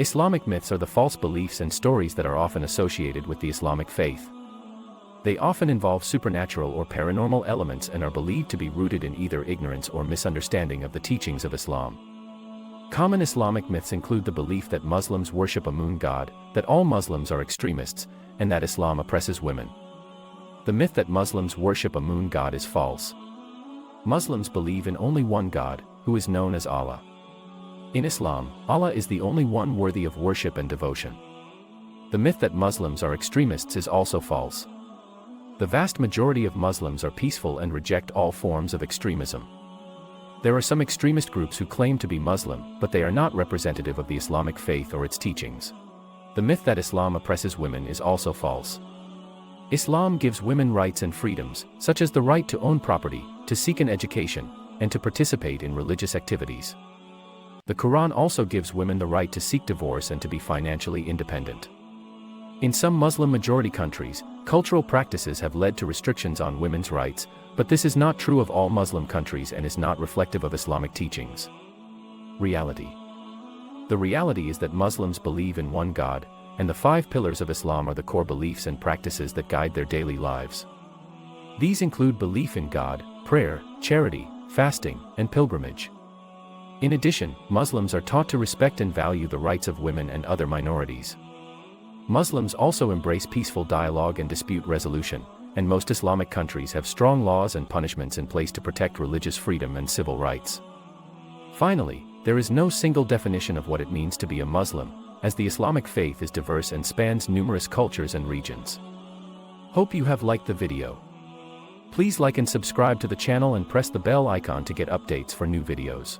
Islamic myths are the false beliefs and stories that are often associated with the Islamic faith. They often involve supernatural or paranormal elements and are believed to be rooted in either ignorance or misunderstanding of the teachings of Islam. Common Islamic myths include the belief that Muslims worship a moon god, that all Muslims are extremists, and that Islam oppresses women. The myth that Muslims worship a moon god is false. Muslims believe in only one God, who is known as Allah. In Islam, Allah is the only one worthy of worship and devotion. The myth that Muslims are extremists is also false. The vast majority of Muslims are peaceful and reject all forms of extremism. There are some extremist groups who claim to be Muslim, but they are not representative of the Islamic faith or its teachings. The myth that Islam oppresses women is also false. Islam gives women rights and freedoms, such as the right to own property, to seek an education, and to participate in religious activities. The Quran also gives women the right to seek divorce and to be financially independent. In some Muslim-majority countries, cultural practices have led to restrictions on women's rights, but this is not true of all Muslim countries and is not reflective of Islamic teachings. Reality. The reality is that Muslims believe in one God, and the 5 pillars of Islam are the core beliefs and practices that guide their daily lives. These include belief in God, prayer, charity, fasting, and pilgrimage. In addition, Muslims are taught to respect and value the rights of women and other minorities. Muslims also embrace peaceful dialogue and dispute resolution, and most Islamic countries have strong laws and punishments in place to protect religious freedom and civil rights. Finally, there is no single definition of what it means to be a Muslim, as the Islamic faith is diverse and spans numerous cultures and regions. Hope you have liked the video. Please like and subscribe to the channel and press the bell icon to get updates for new videos.